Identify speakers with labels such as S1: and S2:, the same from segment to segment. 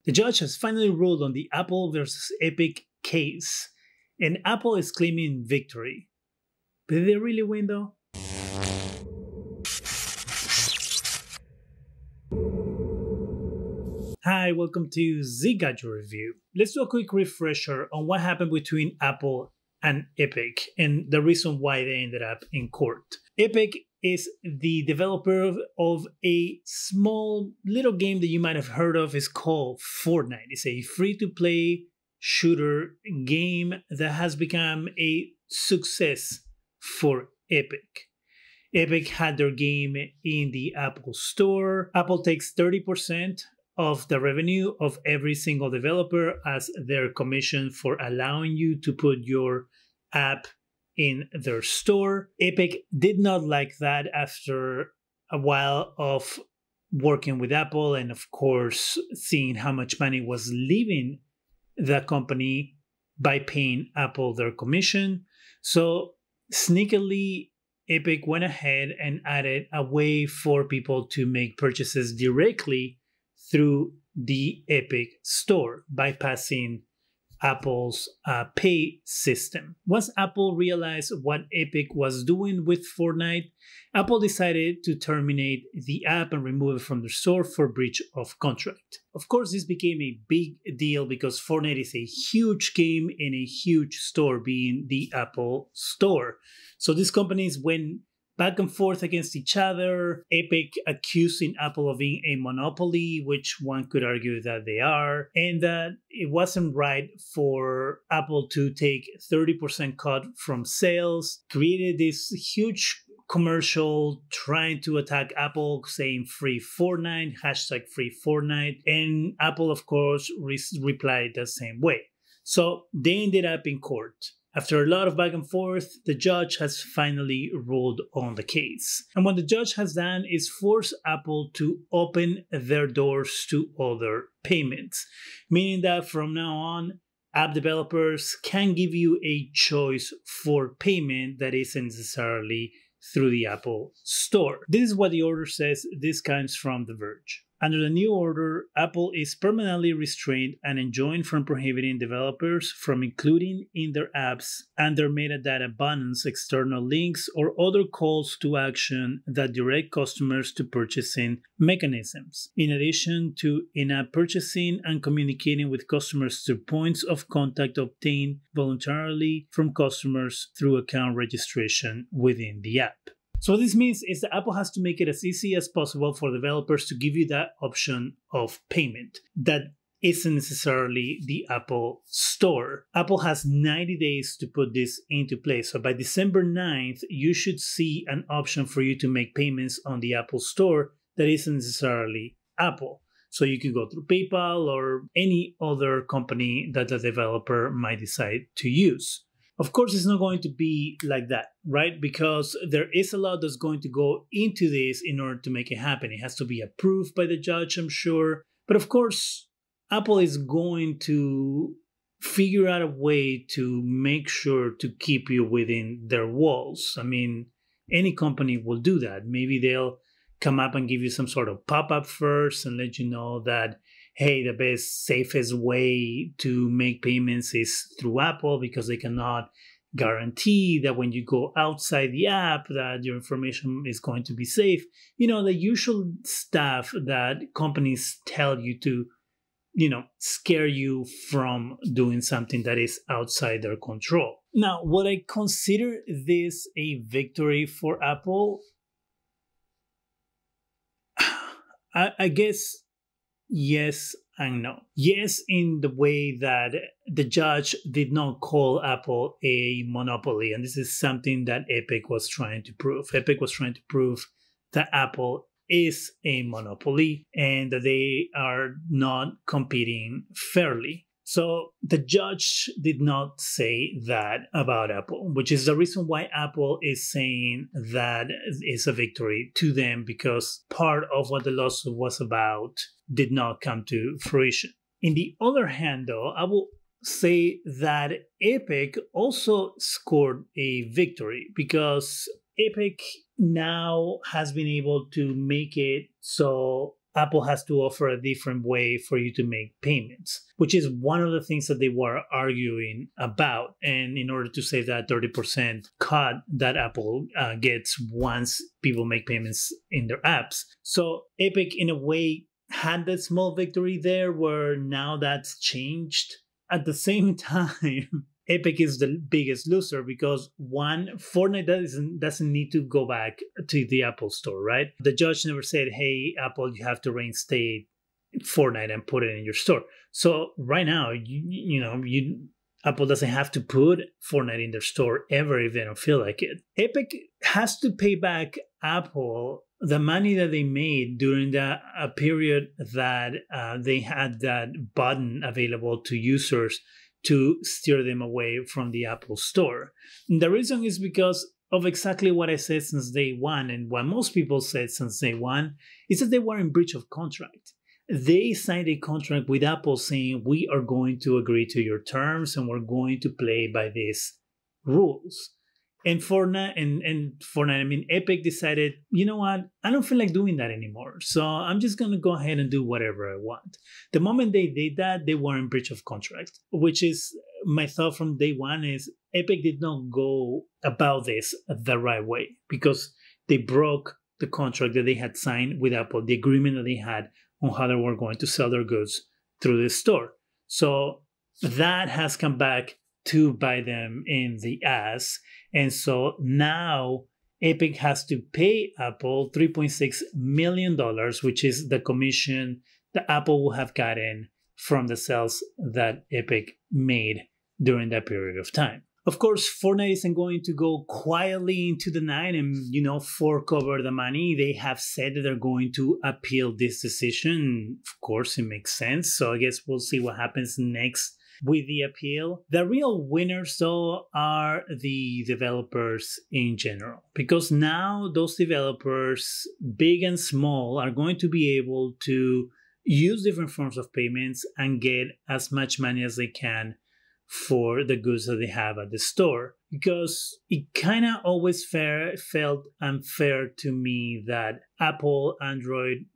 S1: The judge has finally ruled on the Apple versus Epic case, and Apple is claiming victory. But did they really win though? Hi, welcome to Zgadgetreview. Let's do a quick refresher on what happened between Apple and Epic and the reason why they ended up in court. Epic is the developer of a small little game that you might have heard of. It's called Fortnite. It's a free-to-play shooter game that has become a success for Epic. Epic had their game in the Apple Store. Apple takes 30% of the revenue of every single developer as their commission for allowing you to put your app in their store. Epic did not like that after a while of working with Apple and, of course, seeing how much money was leaving the company by paying Apple their commission. So sneakily, Epic went ahead and added a way for people to make purchases directly through the Epic Store, bypassing Apple's pay system. Once Apple realized what Epic was doing with Fortnite, Apple decided to terminate the app and remove it from the store for breach of contract. Of course, this became a big deal because Fortnite is a huge game in a huge store, being the Apple Store. So these companies went back and forth against each other, Epic accusing Apple of being a monopoly, which one could argue that they are, and that it wasn't right for Apple to take 30% cut from sales, created this huge commercial trying to attack Apple, saying free Fortnite, hashtag free Fortnite, and Apple, of course, replied the same way. So they ended up in court. After a lot of back and forth, the judge has finally ruled on the case. And what the judge has done is force Apple to open their doors to other payments, meaning that from now on, app developers can give you a choice for payment that isn't necessarily through the Apple Store. This is what the order says. This comes from The Verge. Under the new order, Apple is permanently restrained and enjoined from prohibiting developers from including in their apps and their metadata bundles external links or other calls to action that direct customers to purchasing mechanisms, in addition to in-app purchasing and communicating with customers through points of contact obtained voluntarily from customers through account registration within the app. So what this means is that Apple has to make it as easy as possible for developers to give you that option of payment that isn't necessarily the Apple Store. Apple has 90 days to put this into place. So by December 9th, you should see an option for you to make payments on the Apple Store that isn't necessarily Apple. So you can go through PayPal or any other company that the developer might decide to use. Of course, it's not going to be like that, right? Because there is a lot that's going to go into this in order to make it happen. It has to be approved by the judge, I'm sure. But of course, Apple is going to figure out a way to make sure to keep you within their walls. I mean, any company will do that. Maybe they'll come up and give you some sort of pop-up first and let you know that, hey, the best, safest way to make payments is through Apple because they cannot guarantee that when you go outside the app that your information is going to be safe. You know, the usual stuff that companies tell you to, scare you from doing something that is outside their control. Now, would I consider this a victory for Apple? I guess yes and no. Yes, in the way that the judge did not call Apple a monopoly, and this is something that Epic was trying to prove. Epic was trying to prove that Apple is a monopoly and that they are not competing fairly. So the judge did not say that about Apple, which is the reason why Apple is saying that is a victory to them, because part of what the lawsuit was about did not come to fruition. In the other hand, though, I will say that Epic also scored a victory because Epic now has been able to make it so Apple has to offer a different way for you to make payments, which is one of the things that they were arguing about. And in order to save that 30% cut that Apple gets once people make payments in their apps. So Epic, in a way, had that small victory there where now that's changed. At the same time, Epic is the biggest loser because one, Fortnite doesn't need to go back to the Apple Store, right? The judge never said, hey, Apple, you have to reinstate Fortnite and put it in your store. So right now, Apple doesn't have to put Fortnite in their store ever if they don't feel like it. Epic has to pay back Apple the money that they made during the period that they had that button available to users to steer them away from the Apple Store. And the reason is because of exactly what I said since day one, and what most people said since day one, is that they were in breach of contract. They signed a contract with Apple saying, we are going to agree to your terms and we're going to play by these rules. And Epic decided, you know what? I don't feel like doing that anymore. So I'm just going to go ahead and do whatever I want. The moment they did that, they were in breach of contract, which is my thought from day one is Epic did not go about this the right way because they broke the contract that they had signed with Apple, the agreement that they had on how they were going to sell their goods through the store. So that has come back to bite them in the ass. And so now Epic has to pay Apple $3.6 million, which is the commission that Apple will have gotten from the sales that Epic made during that period of time. Of course, Fortnite isn't going to go quietly into the night and, fork over the money. They have said that they're going to appeal this decision. Of course, it makes sense. So I guess we'll see what happens next with the appeal. The real winners, though, are the developers in general, because now those developers, big and small, are going to be able to use different forms of payments and get as much money as they can for the goods that they have at the store. Because it kind of always felt unfair to me that Apple, Android,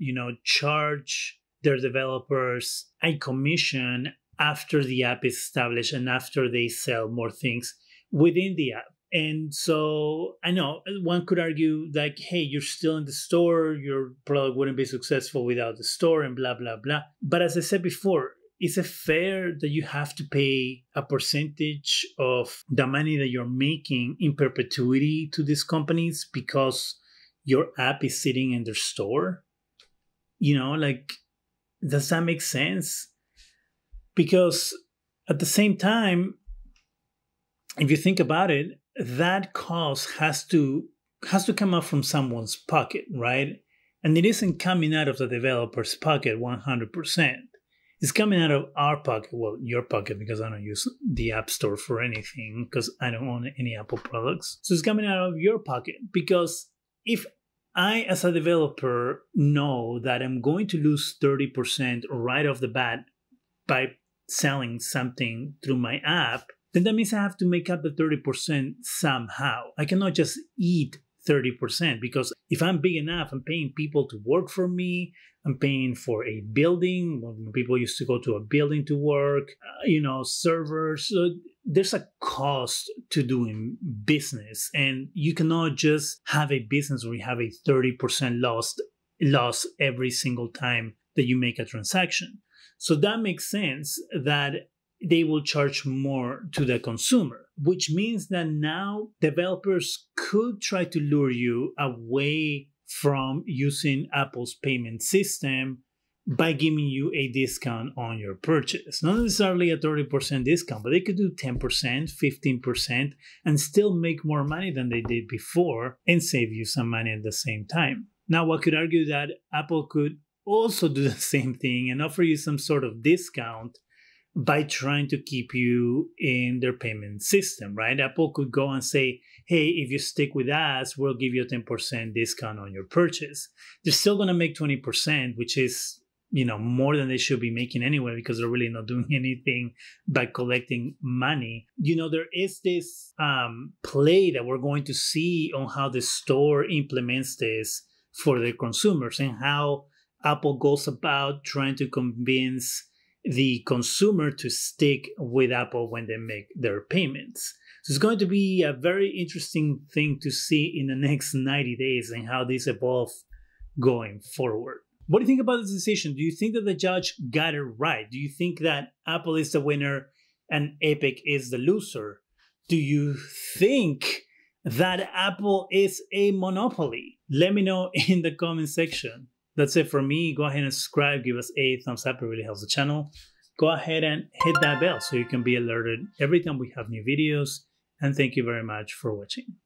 S1: charge their developers a commission after the app is established and after they sell more things within the app. And so I know one could argue like, hey, you're still in the store, your product wouldn't be successful without the store and blah, blah, blah. But as I said before, is it fair that you have to pay a percentage of the money that you're making in perpetuity to these companies because your app is sitting in their store? Does that make sense? Because at the same time, if you think about it, that cost has to come out from someone's pocket, right? And it isn't coming out of the developer's pocket 100%. It's coming out of our pocket, well, your pocket, because I don't use the App Store for anything, because I don't own any Apple products. So it's coming out of your pocket, because if I, as a developer, know that I'm going to lose 30% right off the bat by selling something through my app, then that means I have to make up the 30% somehow. I cannot just eat 30%, because if I'm big enough, I'm paying people to work for me. I'm paying for a building. When people used to go to a building to work, servers. So there's a cost to doing business, and you cannot just have a business where you have a 30% loss every single time that you make a transaction. So that makes sense that they will charge more to the consumer, which means that now developers could try to lure you away from using Apple's payment system by giving you a discount on your purchase. Not necessarily a 30% discount, but they could do 10%, 15%, and still make more money than they did before and save you some money at the same time. Now, one could argue that Apple could also do the same thing and offer you some sort of discount by trying to keep you in their payment system, right? Apple could go and say, hey, if you stick with us, we'll give you a 10% discount on your purchase. They're still going to make 20%, which is, more than they should be making anyway, because they're really not doing anything by collecting money. There is this play that we're going to see on how the store implements this for their consumers, and how Apple goes about trying to convince the consumer to stick with Apple when they make their payments. So it's going to be a very interesting thing to see in the next 90 days and how this evolves going forward. What do you think about this decision? Do you think that the judge got it right? Do you think that Apple is the winner and Epic is the loser? Do you think that Apple is a monopoly? Let me know in the comment section. That's it for me. Go ahead and subscribe. Give us a thumbs up. It really helps the channel. Go ahead and hit that bell so you can be alerted every time we have new videos. And thank you very much for watching.